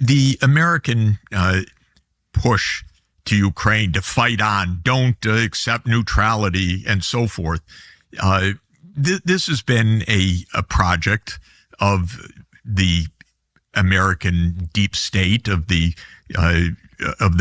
the American push to Ukraine to fight on, don't accept neutrality, and so forth. This has been a project of the American deep state, of the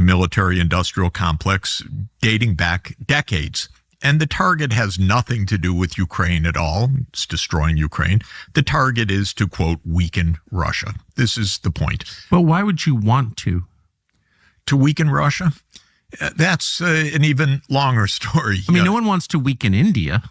military-industrial complex, dating back decades. And the target has nothing to do with Ukraine at all. It's destroying Ukraine. The target is to, quote, weaken Russia. This is the point. Well, why would you want to? To weaken Russia? That's an even longer story. I mean, no one wants to weaken India.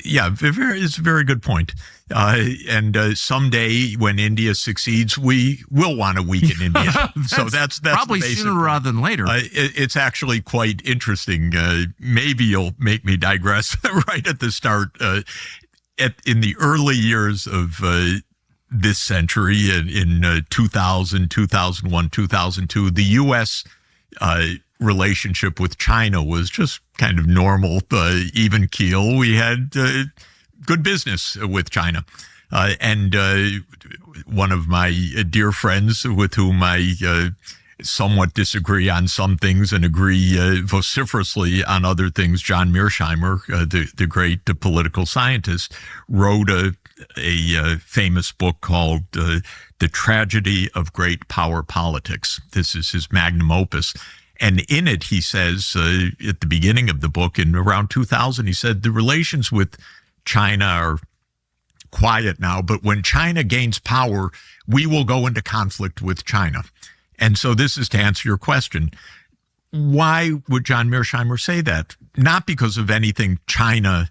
Yeah, it's a very good point. And someday when India succeeds, we will want to weaken India. So that's probably sooner rather than later. It's actually quite interesting. Maybe you'll make me digress right at the start. In the early years of this century, in 2000, 2001, 2002, the U.S. Relationship with China was just kind of normal, even keel. We had good business with China. And one of my dear friends with whom I somewhat disagree on some things and agree vociferously on other things, John Mearsheimer, the great political scientist, wrote a famous book called The Tragedy of Great Power Politics. This is his magnum opus. And in it, he says, at the beginning of the book, in around 2000, he said, the relations with China are quiet now, but when China gains power, we will go into conflict with China. And so this is to answer your question. Why would John Mearsheimer say that? Not because of anything China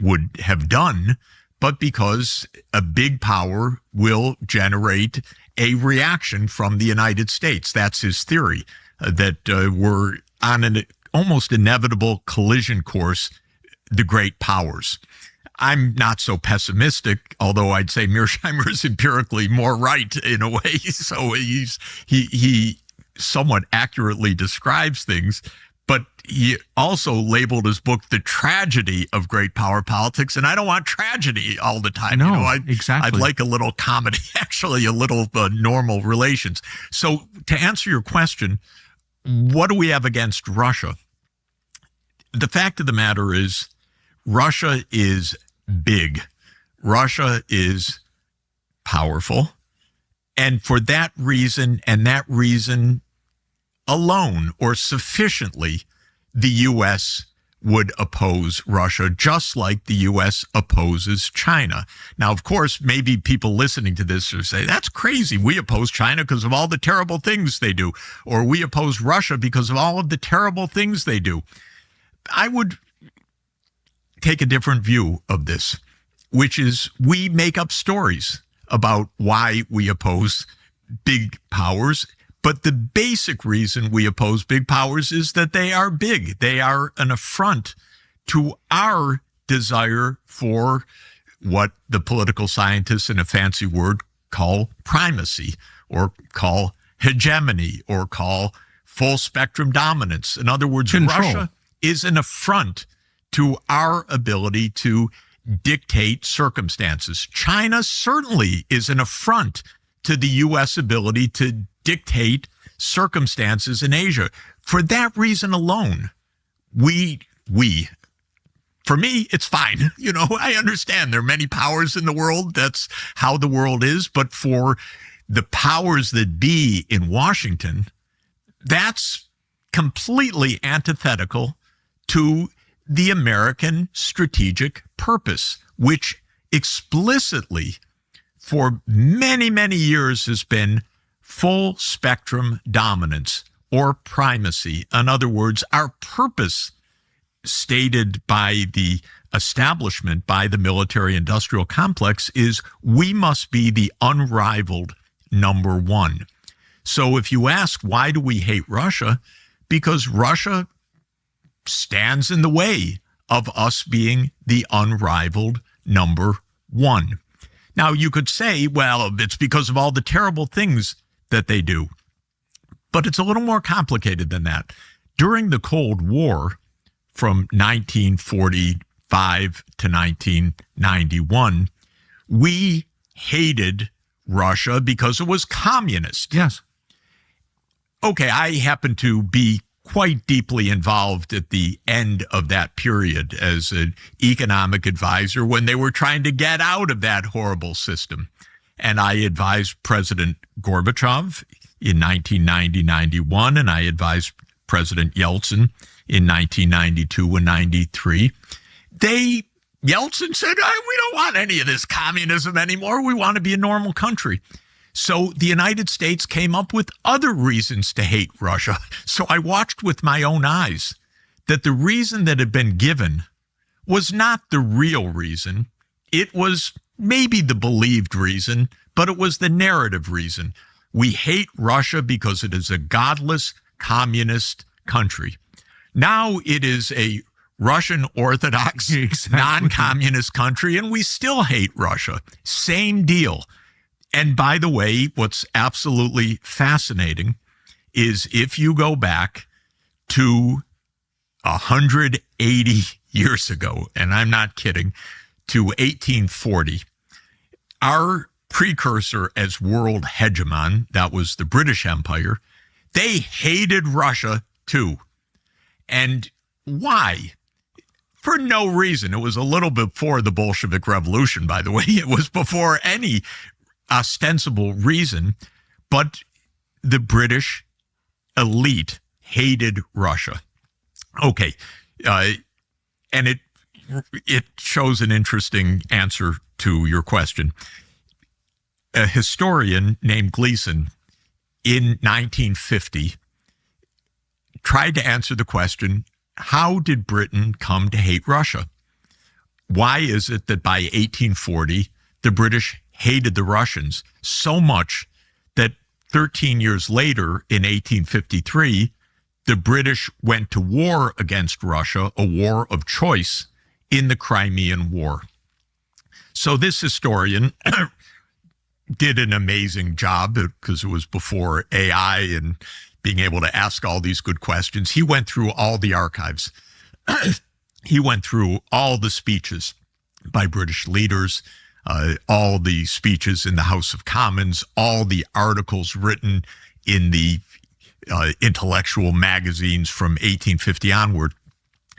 would have done, but because a big power will generate a reaction from the United States. That's his theory. That we're on an almost inevitable collision course, the great powers. I'm not so pessimistic, although I'd say Mearsheimer is empirically more right in a way. So he somewhat accurately describes things, but he also labeled his book The Tragedy of Great Power Politics, and I don't want tragedy all the time. No, exactly. I'd like a little comedy, actually, a little normal relations. So to answer your question, what do we have against Russia? The fact of the matter is, Russia is big. Russia is powerful. And for that reason, and that reason alone or sufficiently, the U.S. would oppose Russia, just like the U.S. opposes China. Now, of course, maybe people listening to this will say, that's crazy. We oppose China because of all the terrible things they do. Or we oppose Russia because of all of the terrible things they do. I would take a different view of this, which is we make up stories about why we oppose big powers. But the basic reason we oppose big powers is that they are big. They are an affront to our desire for what the political scientists in a fancy word call primacy, or call hegemony, or call full spectrum dominance. In other words, control. Russia is an affront to our ability to dictate circumstances. China certainly is an affront to the U.S. ability to dictate circumstances in Asia. For that reason alone, for me, it's fine. You know, I understand there are many powers in the world. That's how the world is. But for the powers that be in Washington, that's completely antithetical to the American strategic purpose, which explicitly for many, many years has been full spectrum dominance or primacy. In other words, our purpose stated by the establishment, by the military-industrial complex, is we must be the unrivaled number one. So if you ask, why do we hate Russia? Because Russia stands in the way of us being the unrivaled number one. Now, you could say, well, it's because of all the terrible things that they do. But it's a little more complicated than that. During the Cold War, from 1945 to 1991, we hated Russia because it was communist. Yes. Okay, I happen to be quite deeply involved at the end of that period as an economic advisor when they were trying to get out of that horrible system. And I advised President Gorbachev in 1990-91, and I advised President Yeltsin in 1992 and 93. Yeltsin said, we don't want any of this communism anymore. We want to be a normal country. So the United States came up with other reasons to hate Russia. So I watched with my own eyes that the reason that had been given was not the real reason. It was maybe the believed reason, but it was the narrative reason. We hate Russia because it is a godless communist country. Now it is a Russian Orthodox, non-communist country, and we still hate Russia. Same deal. And by the way, what's absolutely fascinating is if you go back to 180 years ago, and I'm not kidding, to 1840, our precursor as world hegemon, that was the British Empire, they hated Russia too. And why? For no reason. It was a little before the Bolshevik Revolution, by the way. It was before any ostensible reason, but the British elite hated Russia. Okay, and it shows an interesting answer to your question. A historian named Gleason in 1950 tried to answer the question, how did Britain come to hate Russia? Why is it that by 1840, the British hated the Russians so much that 13 years later, in 1853, the British went to war against Russia, a war of choice, in the Crimean War? So this historian did an amazing job because it was before AI and being able to ask all these good questions. He went through all the archives. He went through all the speeches by British leaders, all the speeches in the House of Commons, all the articles written in the intellectual magazines from 1850 onward.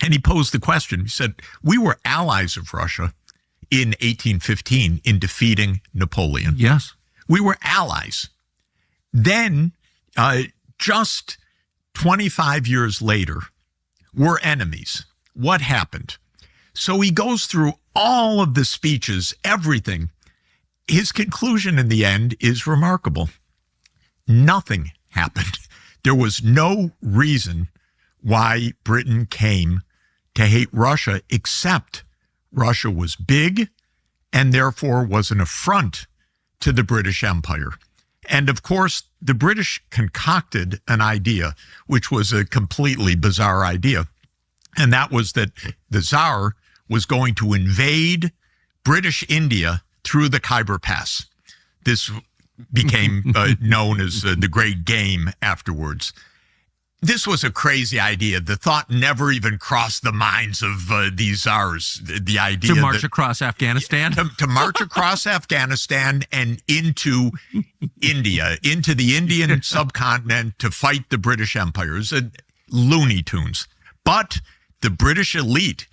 And he posed the question. He said, we were allies of Russia in 1815 in defeating Napoleon. Yes. We were allies. Then, just 25 years later, we're enemies. What happened? So he goes through all of the speeches, everything. His conclusion in the end is remarkable. Nothing happened. There was no reason why Britain came to hate Russia, except Russia was big and therefore was an affront to the British Empire. And of course, the British concocted an idea, which was a completely bizarre idea. And that was that the Tsar was going to invade British India through the Khyber Pass. This became known as the Great Game afterwards. This was a crazy idea. The thought never even crossed the minds of these czars. The idea to march across Afghanistan? To march across Afghanistan and into India, into the Indian subcontinent to fight the British Empire. It was Looney Tunes. But the British elite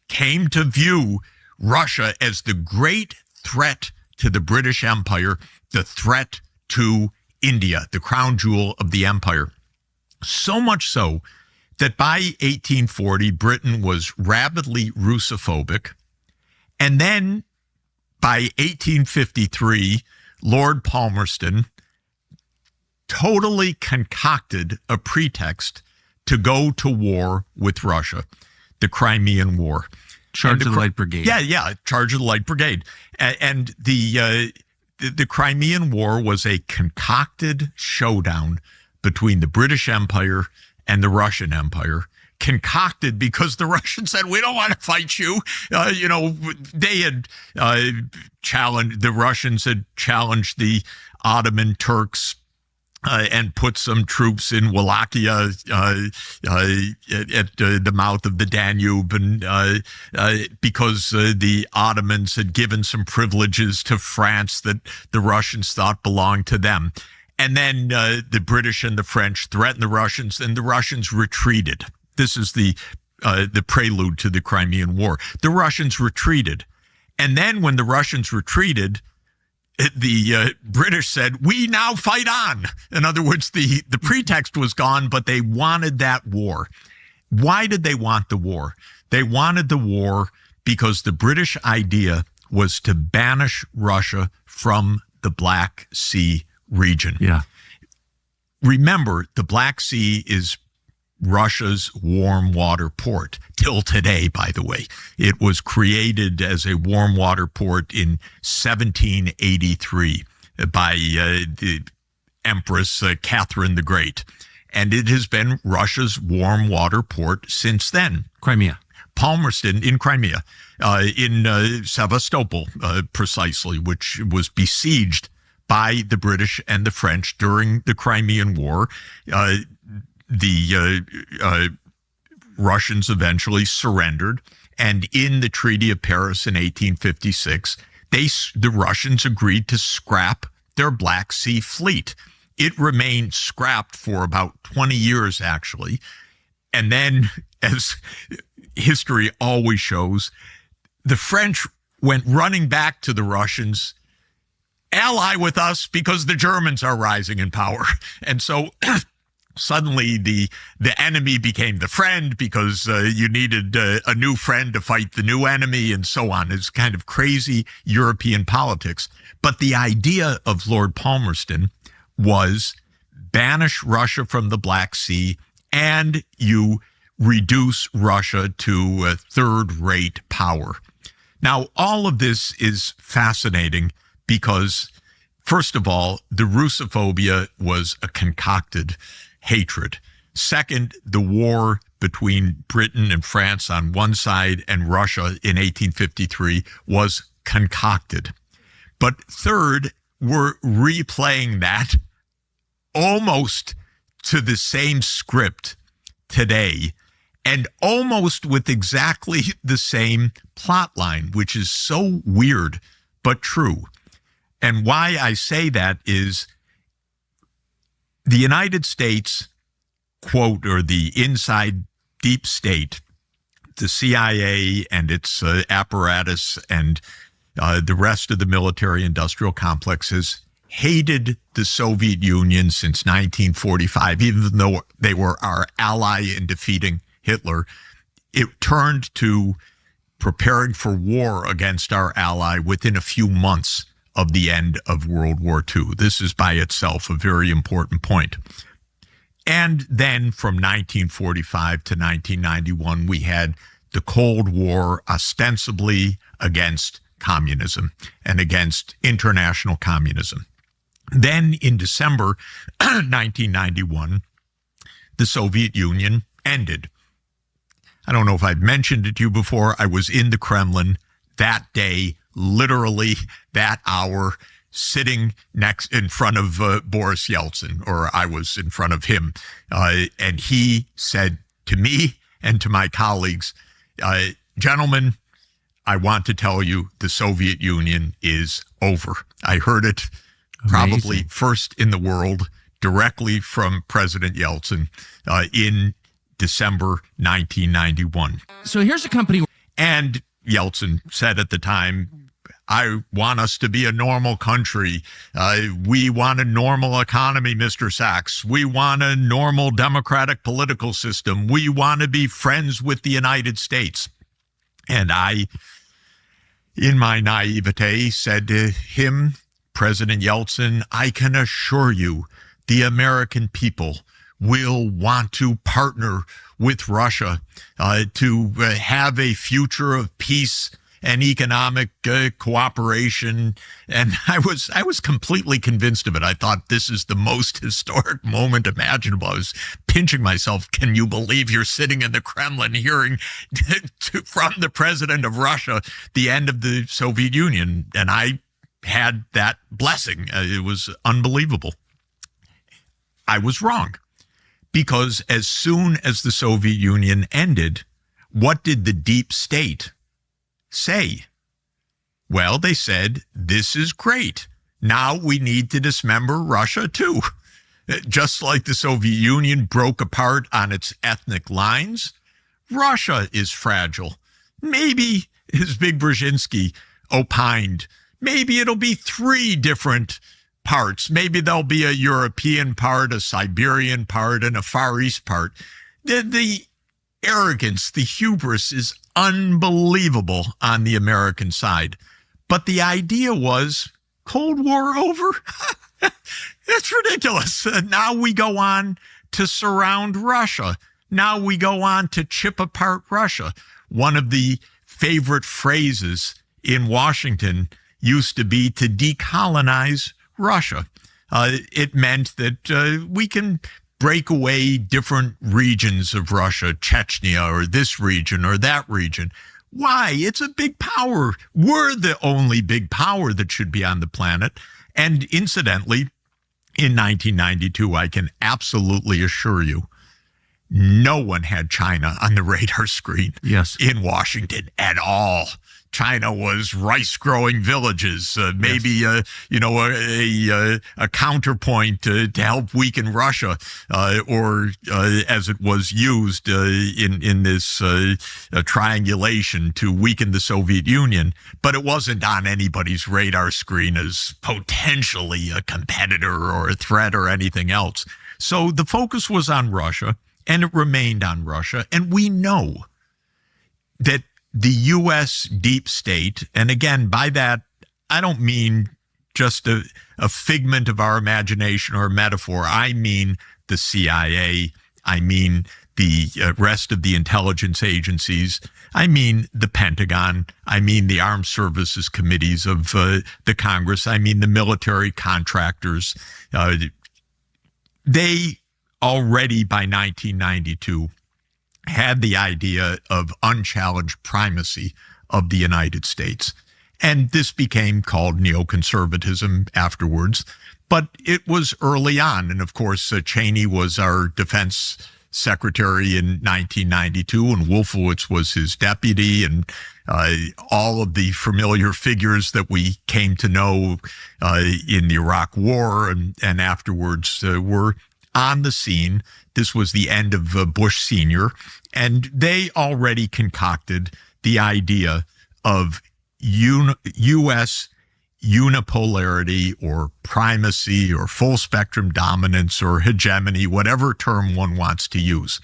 came to view Russia as the great threat to the British Empire, the threat to India, the crown jewel of the empire. So much so that by 1840, Britain was rabidly Russophobic. And then by 1853, Lord Palmerston totally concocted a pretext to go to war with Russia, the Crimean War. Charge of the Light Brigade. Yeah, Charge of the Light Brigade. And the Crimean War was a concocted showdown between the British Empire and the Russian Empire, concocted because the Russians said, we don't want to fight you. They had the Russians had challenged the Ottoman Turks and put some troops in Wallachia at the mouth of the Danube, and because the Ottomans had given some privileges to France that the Russians thought belonged to them. And then the British and the French threatened the Russians, and the Russians retreated. This is the prelude to the Crimean War. The Russians retreated. And then when the Russians retreated, the British said, we now fight on. In other words, the pretext was gone, but they wanted that war. Why did they want the war? They wanted the war because the British idea was to banish Russia from the Black Sea region. Yeah. Remember, the Black Sea is Russia's warm water port till today, by the way. It was created as a warm water port in 1783 by the Empress Catherine the Great. And it has been Russia's warm water port since then. Crimea. Palmerston in Crimea, in Sevastopol, precisely, which was besieged by the British and the French during the Crimean War. The Russians eventually surrendered, and in the Treaty of Paris in 1856, the Russians agreed to scrap their Black Sea fleet. It remained scrapped for about 20 years, actually. And then, as history always shows, the French went running back to the Russians, ally with us because the Germans are rising in power. And so suddenly the enemy became the friend because you needed a new friend to fight the new enemy and so on. It's kind of crazy European politics. But the idea of Lord Palmerston was banish Russia from the Black Sea and you reduce Russia to a third-rate power. Now, all of this is fascinating because, first of all, the Russophobia was a concocted hatred. Second, the war between Britain and France on one side and Russia in 1853 was concocted. But third, we're replaying that almost to the same script today and almost with exactly the same plot line, which is so weird but true. And why I say that is the United States, quote, or the inside deep state, the CIA and its apparatus and the rest of the military-industrial complex has hated the Soviet Union since 1945, even though they were our ally in defeating Hitler. It turned to preparing for war against our ally within a few months of the end of World War II. This is by itself a very important point. And then from 1945 to 1991, we had the Cold War ostensibly against communism and against international communism. Then in December 1991, the Soviet Union ended. I don't know if I've mentioned it to you before. I was in the Kremlin that day, literally that hour, sitting in front of Boris Yeltsin, or I was in front of him. And he said to me and to my colleagues, gentlemen, I want to tell you the Soviet Union is over. I heard it probably first in the world directly from President Yeltsin in December 1991. So here's a company. And Yeltsin said at the time, I want us to be a normal country. We want a normal economy, Mr. Sachs. We want a normal democratic political system. We want to be friends with the United States. And I, in my naivete, said to him, President Yeltsin, I can assure you the American people will want to partner with Russia to have a future of peace and economic cooperation. And I was completely convinced of it. I thought this is the most historic moment imaginable. I was pinching myself. Can you believe you're sitting in the Kremlin hearing from the president of Russia the end of the Soviet Union? And I had that blessing. It was unbelievable. I was wrong. Because as soon as the Soviet Union ended, what did the deep state say? Well, they said, this is great. Now we need to dismember Russia too. Just like the Soviet Union broke apart on its ethnic lines, Russia is fragile. Maybe, as Big Brzezinski opined, maybe it'll be 3 different parts. Maybe there'll be a European part, a Siberian part, and a Far East part. The arrogance, the hubris is unbelievable on the American side. But the idea was, Cold War over? It's ridiculous. Now we go on to surround Russia. Now we go on to chip apart Russia. One of the favorite phrases in Washington used to be to decolonize Russia. It meant that we can break away different regions of Russia, Chechnya, or this region or that region. Why? It's a big power. We're the only big power that should be on the planet. And incidentally, in 1992, I can absolutely assure you, no one had China on the radar screen in Washington at all. China was rice-growing villages, maybe a counterpoint to help weaken Russia, or as it was used in this triangulation to weaken the Soviet Union. But it wasn't on anybody's radar screen as potentially a competitor or a threat or anything else. So the focus was on Russia, and it remained on Russia. And we know that the U.S. deep state, and again, by that, I don't mean just a figment of our imagination or a metaphor. I mean the CIA. I mean the rest of the intelligence agencies. I mean the Pentagon. I mean the armed services committees of the Congress. I mean the military contractors. They already, by 1992, had the idea of unchallenged primacy of the United States. And this became called neoconservatism afterwards. But it was early on. And of course, Cheney was our defense secretary in 1992, and Wolfowitz was his deputy, and all of the familiar figures that we came to know in the Iraq War and afterwards were on the scene. This was the end of Bush Sr., and they already concocted the idea of U.S. unipolarity or primacy or full spectrum dominance or hegemony, whatever term one wants to use.